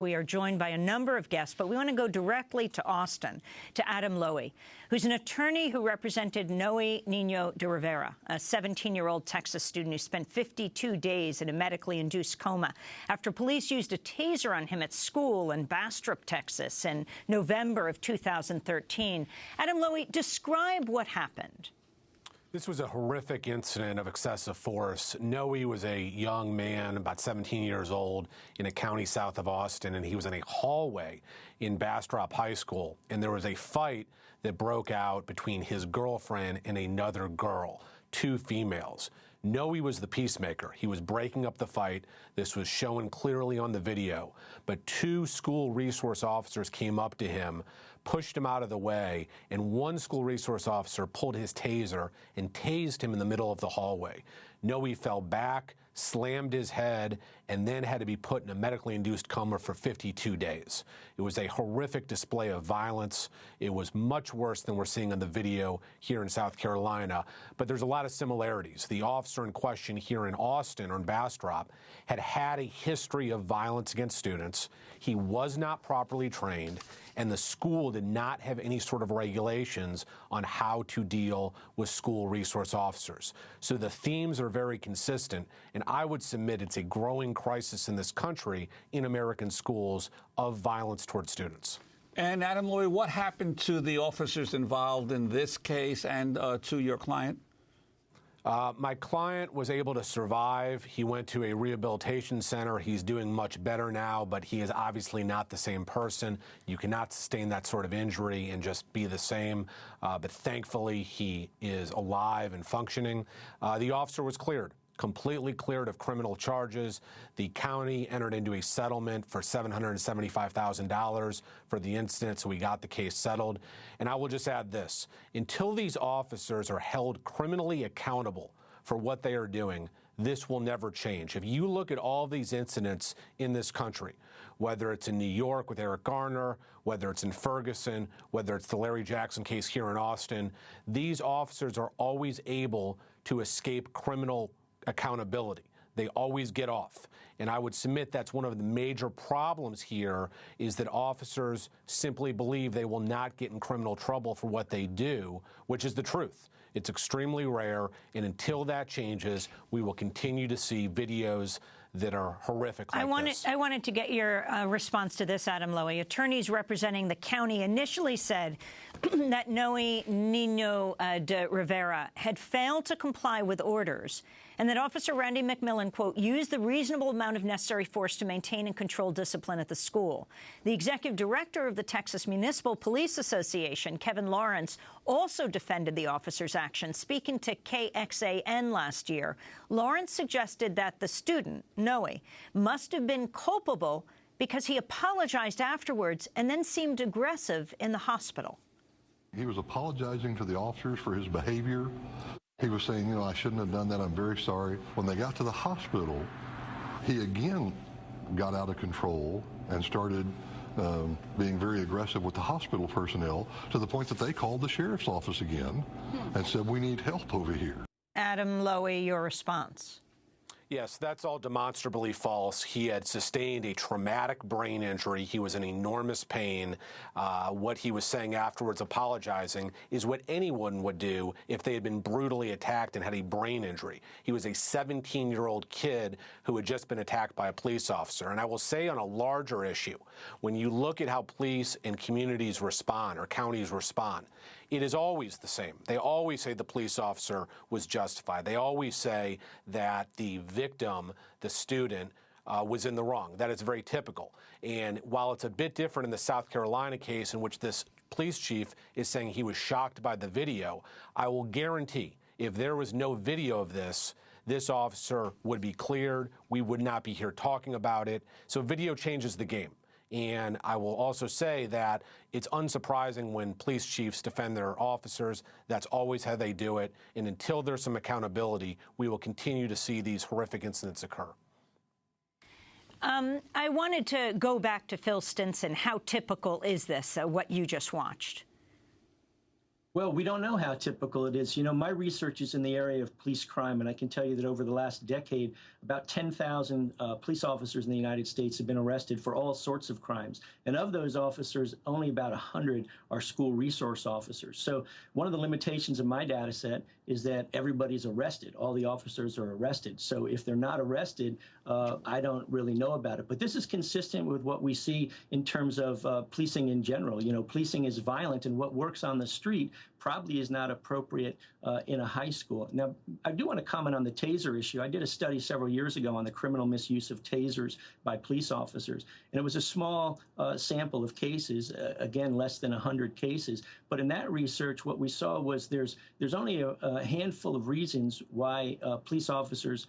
We are joined by a number of guests, but we want to go directly to Austin, to Adam Loewy, who's an attorney who represented Noe Niño de Rivera, a 17-year-old Texas student who spent 52 days in a medically induced coma after police used a taser on him at school in Bastrop, Texas, in November of 2013. Adam Loewy, describe what happened. This was a horrific incident of excessive force. Noe was a young man, about 17 years old, in a county south of Austin, and he was in a hallway in Bastrop High School. And there was a fight that broke out between his girlfriend and another girl, two females. Noe was the peacemaker. He was breaking up the fight. This was shown clearly on the video. But two school resource officers came up to him, pushed him out of the way, and one school resource officer pulled his taser and tased him in the middle of the hallway. Noe fell back, slammed his head, and then had to be put in a medically induced coma for 52 days. It was a horrific display of violence. It was much worse than we're seeing on the video here in South Carolina, but there's a lot of similarities. The officer in question here in Austin, or in Bastrop, had had a history of violence against students. He was not properly trained, and the school did not have any sort of regulations on how to deal with school resource officers. So the themes are very consistent, and I would submit it's a growing crisis in this country, in American schools, of violence towards students. And Adam Loewy, what happened to the officers involved in this case and to your client? My client was able to survive. He went to a rehabilitation center. He's doing much better now, but he is obviously not the same person. You cannot sustain that sort of injury and just be the same. But thankfully, he is alive and functioning. The officer was cleared. Completely cleared of criminal charges. The county entered into a settlement for $775,000 for the incident, so we got the case settled. And I will just add this. Until these officers are held criminally accountable for what they are doing, this will never change. If you look at all these incidents in this country, whether it's in New York with Eric Garner, whether it's in Ferguson, whether it's the Larry Jackson case here in Austin, these officers are always able to escape criminal accountability. They always get off. And I would submit that's one of the major problems here, is that officers simply believe they will not get in criminal trouble for what they do, which is the truth. It's extremely rare, and until that changes, we will continue to see videos that are horrific like this. I wanted to get your response to this, Adam Loewy. Attorneys representing the county initially said that Noe Niño de Rivera had failed to comply with orders, and that Officer Randy McMillan, quote, used the reasonable amount of necessary force to maintain and control discipline at the school. The executive director of the Texas Municipal Police Association, Kevin Lawrence, also defended the officer's action. Speaking to KXAN last year, Lawrence suggested that the student, Noe, must have been culpable because he apologized afterwards and then seemed aggressive in the hospital. He was apologizing to the officers for his behavior. He was saying, you know, I shouldn't have done that. I'm very sorry. When they got to the hospital, he again got out of control and started being very aggressive with the hospital personnel, to the point that they called the sheriff's office again and said, we need help over here. Adam Loewy, your response. Yes, that's all demonstrably false. He had sustained a traumatic brain injury. He was in enormous pain. What he was saying afterwards, apologizing, is what anyone would do if they had been brutally attacked and had a brain injury. He was a 17-year-old kid who had just been attacked by a police officer. And I will say, on a larger issue, when you look at how police and communities respond, or counties respond, it is always the same. They always say the police officer was justified. They always say that the victim, the student, was in the wrong. That is very typical. And while it's a bit different in the South Carolina case, in which this police chief is saying he was shocked by the video, I will guarantee if there was no video of this, this officer would be cleared. We would not be here talking about it. So video changes the game. And I will also say that it's unsurprising when police chiefs defend their officers. That's always how they do it. And until there's some accountability, we will continue to see these horrific incidents occur. I wanted to go back to Phil Stinson. How typical is this, what you just watched? Well, we don't know how typical it is. You know, my research is in the area of police crime, and I can tell you that over the last decade, about 10,000 police officers in the United States have been arrested for all sorts of crimes. And of those officers, only about 100 are school resource officers. So one of the limitations of my data set is that everybody's arrested. All the officers are arrested. So if they're not arrested, I don't really know about it. But this is consistent with what we see in terms of policing in general. You know, policing is violent, and what works on the street probably is not appropriate in a high school. Now, I do want to comment on the taser issue. I did a study several years ago on the criminal misuse of tasers by police officers, and it was a small sample of cases, again, less than 100 cases. But in that research, what we saw was there's only a handful of reasons why police officers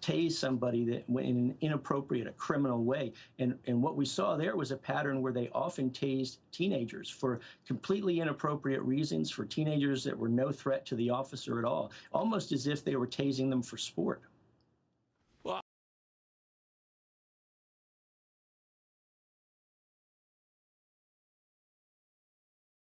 tase somebody that in an inappropriate, a criminal way. And what we saw there was a pattern where they often tased teenagers for completely inappropriate reasons, for teenagers that were no threat to the officer at all, almost as if they were tasing them for sport.